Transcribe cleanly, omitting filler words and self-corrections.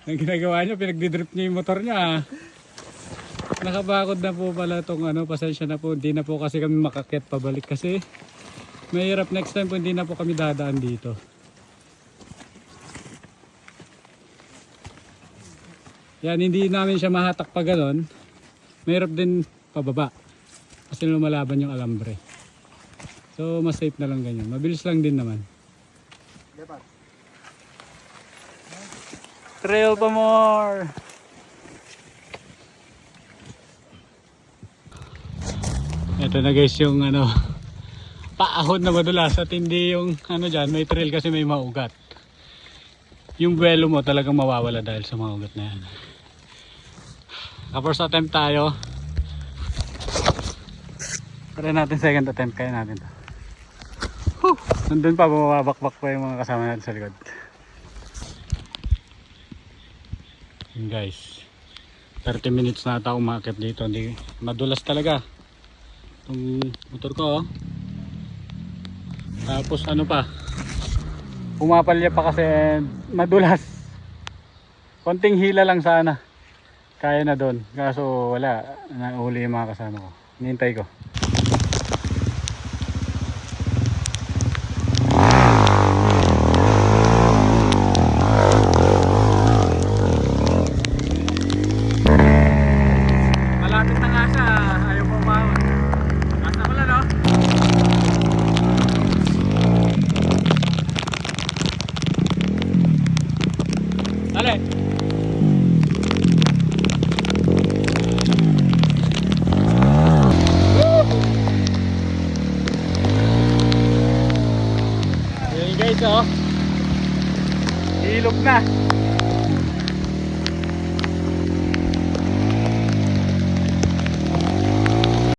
Ang ginagawa niya, pinagdidrip niya yung motor niya. Nakabakod na po pala itong ano, pasensya na po. Hindi na po kasi kami makakyat pabalik kasi mahirap next time po hindi na po kami dadaan dito. Yan, hindi namin siya mahatak pa ganon. Mahirap din pababa kasi lumalaban yung alambre. So mas safe na lang ganyan. Mabilis lang din naman. Trail pa more. Ito na guys yung ano, paahon na madulas at hindi yung ano dyan, may trail kasi may maugat. Yung buwelo mo talagang mawawala dahil sa maugat na yan. First attempt tayo. Try natin second attempt, kaya natin to. Nandun pa, bumabakbak pa yung mga kasama natin sa likod. Yun guys, 30 minutes na ata umakit dito. Hindi, madulas talaga itong motor ko oh. Tapos ano pa, pumapalya pa kasi madulas. Konting hila lang sana kaya na doon, kaso wala, nahuli yung mga kasama ko. Hinihintay ko. Malapit na nga siya, ayaw po umahon. Basta ko lang no? Dali! Guys oh, ilog na.